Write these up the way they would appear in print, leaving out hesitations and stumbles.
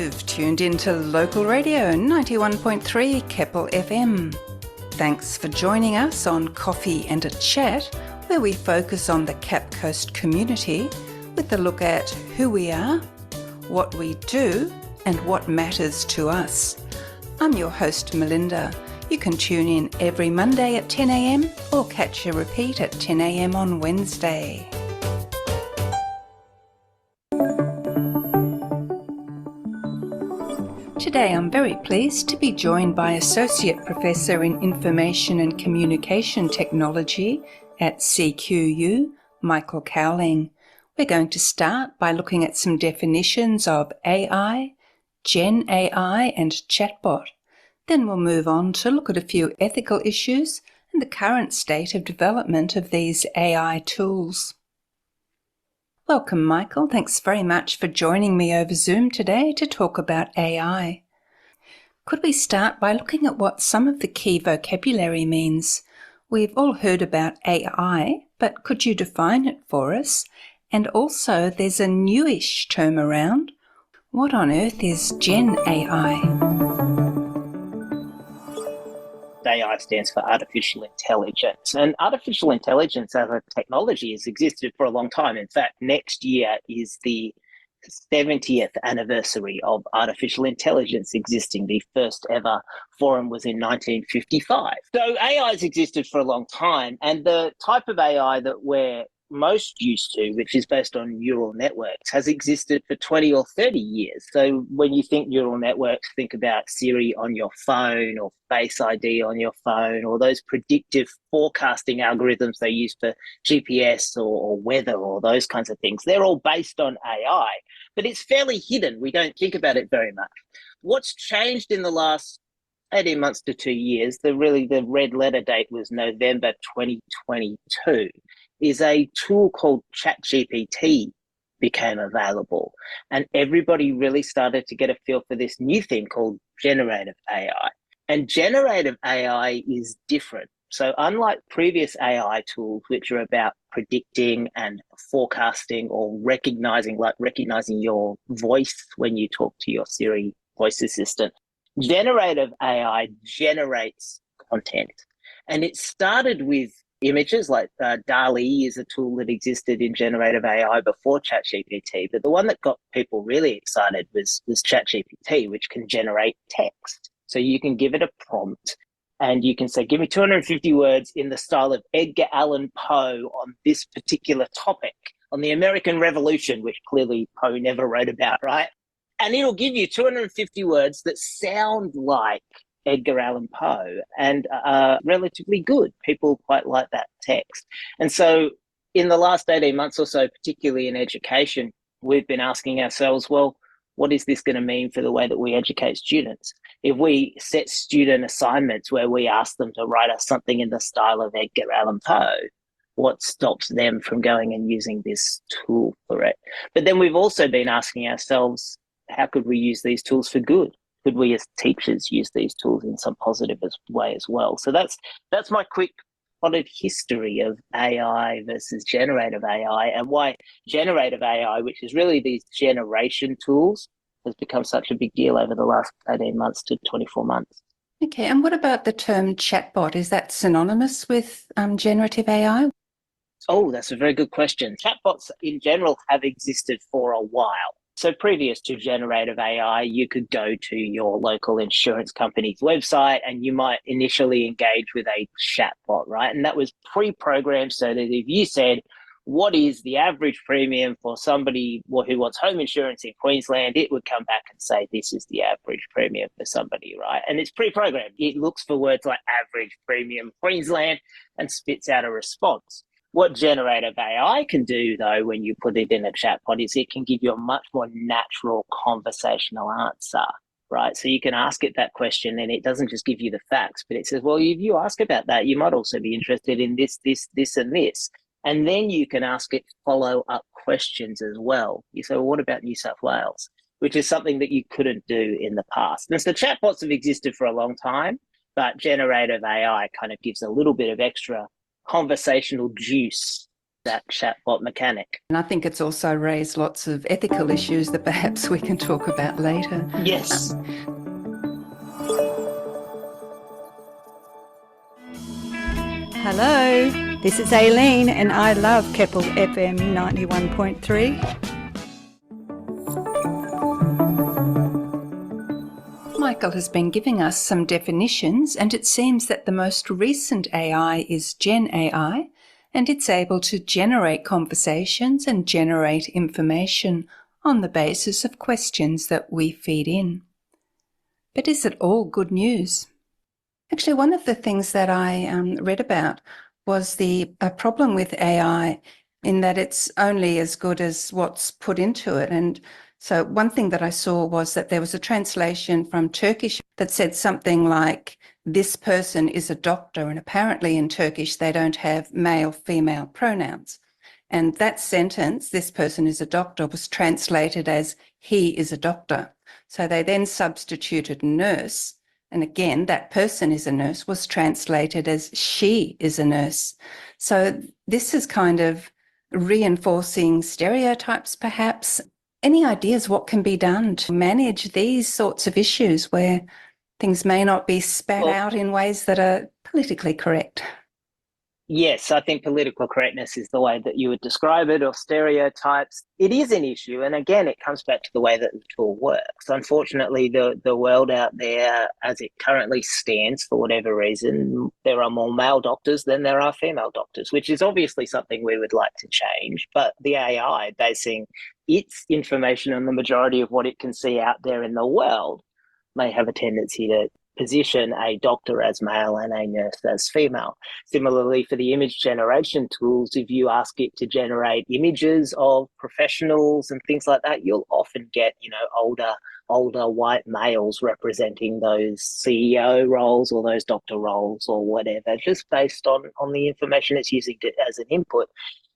You've tuned into local radio 91.3 Keppel FM. Thanks for joining us on Coffee and a Chat, where we focus on the Cap Coast community with a look at who we are, what we do, and what matters to us. I'm your host, Melinda. You can tune in every Monday at 10 a.m. or catch a repeat at 10 a.m. on Wednesday. Today I'm very pleased to be joined by Associate Professor in Information and Communication Technology at CQU, Michael Cowling. We're going to start by looking at some definitions of AI, Gen AI and chatbot. Then we'll move on to look at a few ethical issues and the current state of development of these AI tools. Welcome, Michael. Thanks very much for joining me over Zoom today to talk about AI. Could we start by looking at what some of the key vocabulary means? We've all heard about AI, but could you define it for us? And also, there's a newish term around. What on earth is Gen AI? AI stands for artificial intelligence, and artificial intelligence as a technology has existed for a long time. In fact, next year is the 70th anniversary of artificial intelligence existing. The first ever forum was in 1955. So AI has existed for a long time, and the type of AI that we're most used to, which is based on neural networks, has existed for 20 or 30 years. So when you think neural networks, think about Siri on your phone or Face ID on your phone or those predictive forecasting algorithms they use for GPS or weather or those kinds of things. They're all based on AI, but it's fairly hidden. We don't think about it very much. What's changed in the last 18 months to 2 years, the red letter date was November 2022, is a tool called ChatGPT became available. And everybody really started to get a feel for this new thing called generative AI. And generative AI is different. So unlike previous AI tools, which are about predicting and forecasting or recognizing your voice when you talk to your Siri voice assistant, generative AI generates content. And it started with images, like DALL-E is a tool that existed in generative AI before ChatGPT, but the one that got people really excited was ChatGPT, which can generate text. So you can give it a prompt and you can say, give me 250 words in the style of Edgar Allan Poe on this particular topic, on the American Revolution, which clearly Poe never wrote about, right? And it'll give you 250 words that sound like Edgar Allan Poe and are relatively good. People quite like that text. And so in the last 18 months or so, particularly in education, we've been asking ourselves, well, what is this going to mean for the way that we educate students? If we set student assignments where we ask them to write us something in the style of Edgar Allan Poe, what stops them from going and using this tool for it? But then we've also been asking ourselves, how could we use these tools for good? Could we as teachers use these tools in some positive way as well? So that's my quick potted history of AI versus generative AI, and why generative AI, which is really these generation tools, has become such a big deal over the last 18 months to 24 months. Okay, and what about the term chatbot? Is that synonymous with generative AI? Oh, that's a very good question. Chatbots in general have existed for a while. So previous to generative AI, you could go to your local insurance company's website and you might initially engage with a chatbot, right? And that was pre-programmed so that if you said, what is the average premium for somebody who wants home insurance in Queensland, it would come back and say, this is the average premium for somebody, right? And it's pre-programmed. It looks for words like average premium Queensland and spits out a response. What generative AI can do, though, when you put it in a chatbot, is it can give you a much more natural conversational answer, right? So you can ask it that question and it doesn't just give you the facts, but it says, well, if you ask about that, you might also be interested in this, and this. And then you can ask it follow-up questions as well. You say, well, what about New South Wales? Which is something that you couldn't do in the past. And so chatbots have existed for a long time, but generative AI kind of gives a little bit of extra conversational juice that chatbot mechanic. And I think it's also raised lots of ethical issues that perhaps we can talk about later. Yes. Hello, this is Aileen and I love Keppel FM 91.3. Michael has been giving us some definitions, and it seems that the most recent AI is Gen AI, and it's able to generate conversations and generate information on the basis of questions that we feed in. But is it all good news? Actually, one of the things that I read about was a problem with AI in that it's only as good as what's put into it. And so one thing that I saw was that there was a translation from Turkish that said something like, this person is a doctor, and apparently in Turkish they don't have male-female pronouns. And that sentence, this person is a doctor, was translated as he is a doctor. So they then substituted nurse, and again, that person is a nurse was translated as she is a nurse. So this is kind of reinforcing stereotypes, perhaps. Any ideas what can be done to manage these sorts of issues where things may not be spat out in ways that are politically correct? Yes, I think political correctness is the way that you would describe it, or stereotypes. It is an issue. And again, it comes back to the way that the tool works. Unfortunately, the world out there, as it currently stands, for whatever reason, there are more male doctors than there are female doctors, which is obviously something we would like to change. But the AI, basing its information on the majority of what it can see out there in the world, may have a tendency to position a doctor as male and a nurse as female. Similarly, for the image generation tools, if you ask it to generate images of professionals and things like that, you'll often get, older white males representing those CEO roles or those doctor roles or whatever, just based on the information it's using as an input.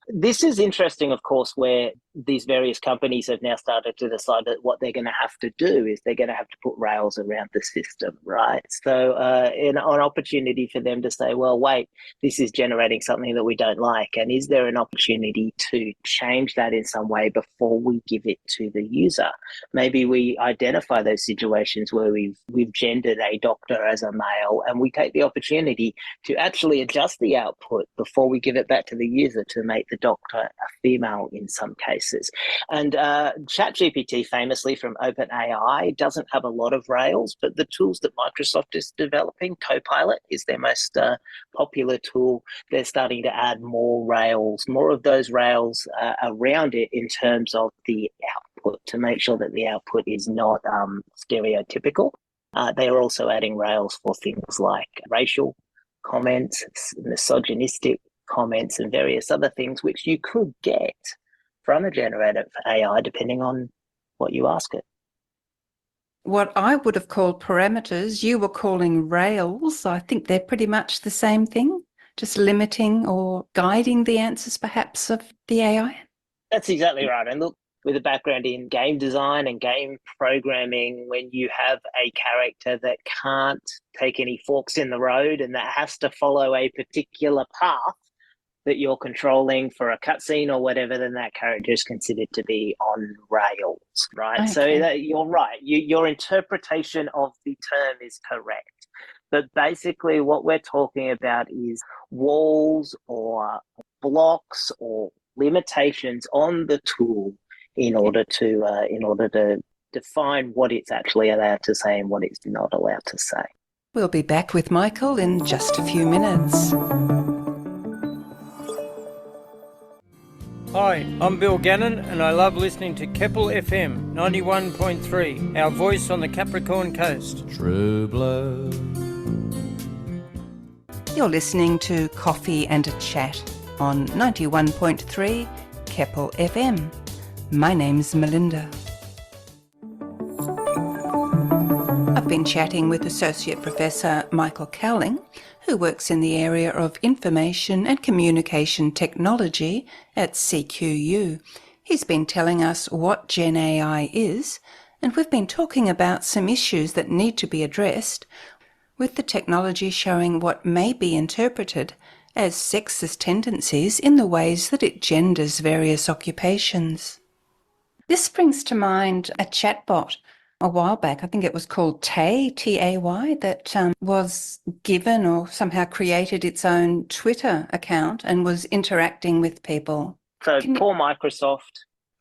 This is interesting, of course, where these various companies have now started to decide that what they're going to have to do is they're going to have to put rails around the system, right? So an opportunity for them to say, well, wait, this is generating something that we don't like. And is there an opportunity to change that in some way before we give it to the user? Maybe we identify those situations where we've gendered a doctor as a male, and we take the opportunity to actually adjust the output before we give it back to the user to make the doctor a female in some cases. And ChatGPT, famously from OpenAI, doesn't have a lot of rails, but the tools that Microsoft is developing, Copilot is their most popular tool. They're starting to add more rails, more of those rails around it in terms of the output, to make sure that the output is not stereotypical. They are also adding rails for things like racial comments, misogynistic comments, and various other things which you could get from a generative AI depending on what you ask it. What I would have called parameters, you were calling rails. I think they're pretty much the same thing, just limiting or guiding the answers perhaps of the AI. That's exactly right. And look, with a background in game design and game programming, when you have a character that can't take any forks in the road and that has to follow a particular path that you're controlling for a cutscene or whatever, then that character is considered to be on rails, right? Okay. So you're right. Your interpretation of the term is correct. But basically what we're talking about is walls or blocks or limitations on the tool in order to define what it's actually allowed to say and what it's not allowed to say. We'll be back with Michael in just a few minutes. Hi, I'm Bill Gannon and I love listening to Keppel FM 91.3, our voice on the Capricorn Coast. True blood. You're listening to Coffee and a Chat on 91.3 Keppel FM. My name's Melinda. I've been chatting with Associate Professor Michael Cowling, who works in the area of Information and Communication Technology at CQU. He's been telling us what Gen AI is, and we've been talking about some issues that need to be addressed, with the technology showing what may be interpreted as sexist tendencies in the ways that it genders various occupations. This brings to mind a chatbot a while back, I think it was called Tay, Tay, that was given or somehow created its own Twitter account and was interacting with people. So poor Microsoft.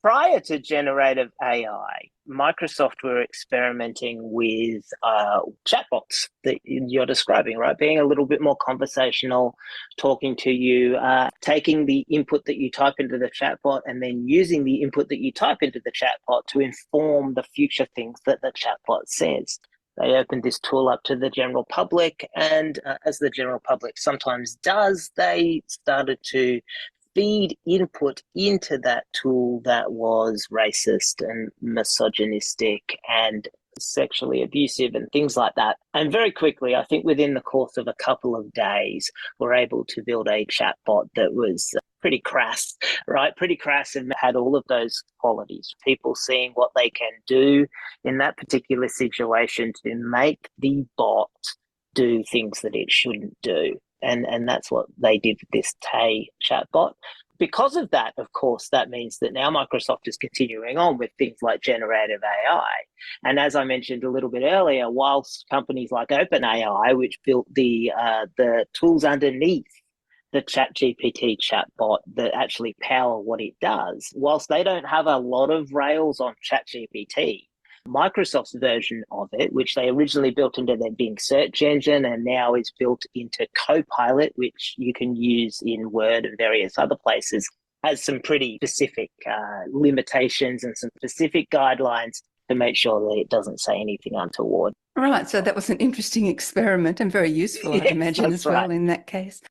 Prior to generative AI, Microsoft were experimenting with chatbots that you're describing, right? Being a little bit more conversational, talking to you, taking the input that you type into the chatbot and then using the input that you type into the chatbot to inform the future things that the chatbot says. They opened this tool up to the general public, and as the general public sometimes does, they started to feed input into that tool that was racist and misogynistic and sexually abusive and things like that. And very quickly, I think within the course of a couple of days, we're able to build a chatbot that was pretty crass, right? Pretty crass and had all of those qualities. People seeing what they can do in that particular situation to make the bot do things that it shouldn't do. And that's what they did with this Tay chatbot. Because of that, of course, that means that now Microsoft is continuing on with things like generative AI. And as I mentioned a little bit earlier, whilst companies like OpenAI, which built the tools underneath the ChatGPT chatbot that actually power what it does, whilst they don't have a lot of rails on ChatGPT, Microsoft's version of it, which they originally built into their Bing search engine and now is built into Copilot, which you can use in Word and various other places, has some pretty specific limitations and some specific guidelines to make sure that it doesn't say anything untoward. Right, so that was an interesting experiment and very useful, I'd imagine, as well, in that case.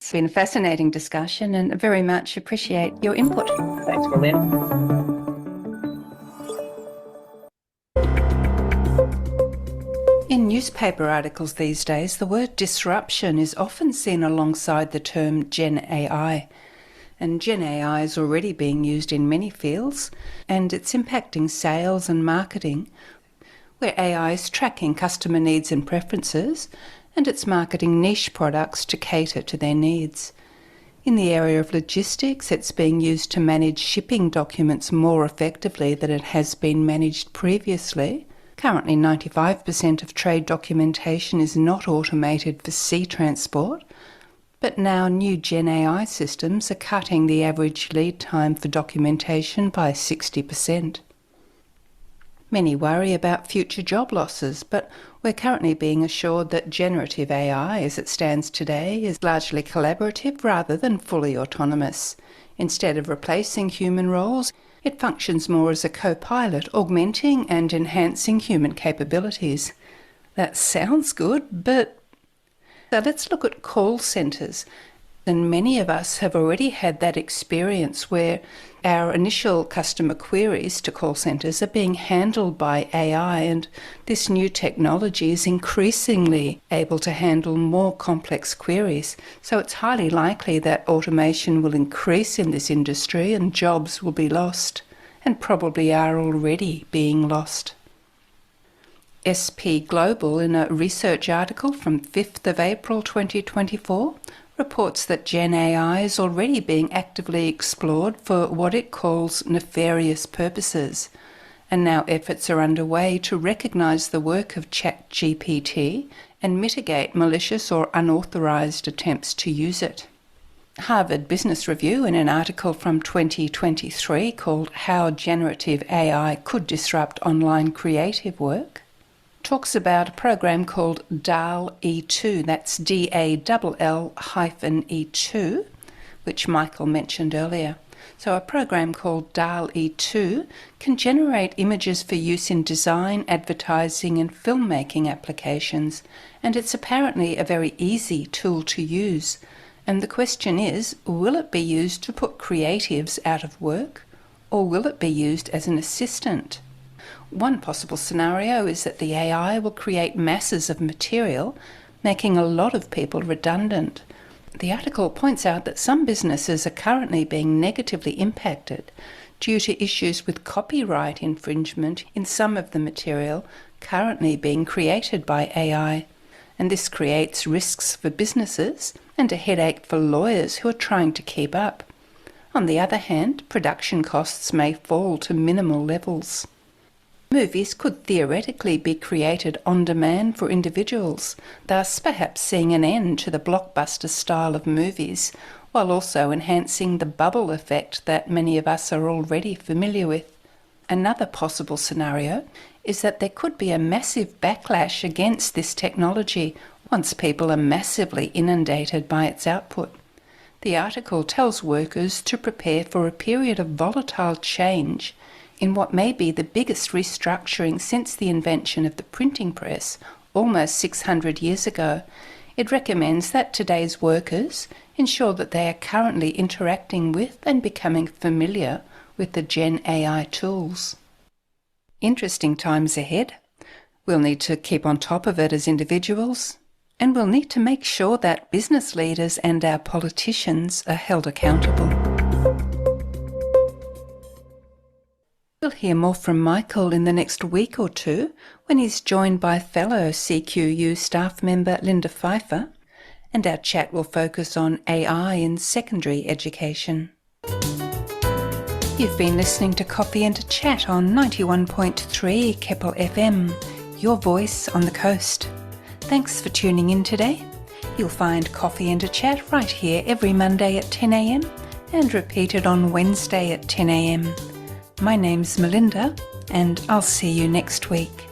It's been a fascinating discussion and I very much appreciate your input. Thanks, Melinda. In newspaper articles these days, the word disruption is often seen alongside the term Gen AI. And Gen AI is already being used in many fields, and it's impacting sales and marketing, where AI is tracking customer needs and preferences, and it's marketing niche products to cater to their needs. In the area of logistics, it's being used to manage shipping documents more effectively than it has been managed previously. Currently, 95% of trade documentation is not automated for sea transport, but now new Gen AI systems are cutting the average lead time for documentation by 60%. Many worry about future job losses, but we're currently being assured that generative AI, as it stands today, is largely collaborative rather than fully autonomous. Instead of replacing human roles, it functions more as a co-pilot, augmenting and enhancing human capabilities. That sounds good, but so let's look at call centres. And many of us have already had that experience where our initial customer queries to call centres are being handled by AI, and this new technology is increasingly able to handle more complex queries. So it's highly likely that automation will increase in this industry and jobs will be lost, and probably are already being lost. SP Global, in a research article from 5th of April 2024, reports that Gen AI is already being actively explored for what it calls nefarious purposes, and now efforts are underway to recognise the work of ChatGPT and mitigate malicious or unauthorised attempts to use it. Harvard Business Review, in an article from 2023 called How Generative AI Could Disrupt Online Creative Work, talks about a program called DALL-E2, that's DALL-E2, which Michael mentioned earlier. So a program called DALL-E2 can generate images for use in design, advertising and filmmaking applications, and it's apparently a very easy tool to use. And the question is, will it be used to put creatives out of work, or will it be used as an assistant? One possible scenario is that the AI will create masses of material, making a lot of people redundant. The article points out that some businesses are currently being negatively impacted due to issues with copyright infringement in some of the material currently being created by AI. and this creates risks for businesses and a headache for lawyers who are trying to keep up. On the other hand, production costs may fall to minimal levels. Movies could theoretically be created on demand for individuals, thus perhaps seeing an end to the blockbuster style of movies, while also enhancing the bubble effect that many of us are already familiar with. Another possible scenario is that there could be a massive backlash against this technology once people are massively inundated by its output. The article tells workers to prepare for a period of volatile change in what may be the biggest restructuring since the invention of the printing press almost 600 years ago. It recommends that today's workers ensure that they are currently interacting with and becoming familiar with the Gen AI tools. Interesting times ahead. We'll need to keep on top of it as individuals, and we'll need to make sure that business leaders and our politicians are held accountable. We'll hear more from Michael in the next week or two when he's joined by fellow CQU staff member Linda Pfeiffer, and our chat will focus on AI in secondary education. You've been listening to Coffee and a Chat on 91.3 Keppel FM, your voice on the coast. Thanks for tuning in today. You'll find Coffee and a Chat right here every Monday at 10 a.m. and repeated on Wednesday at 10 a.m. My name's Melinda, and I'll see you next week.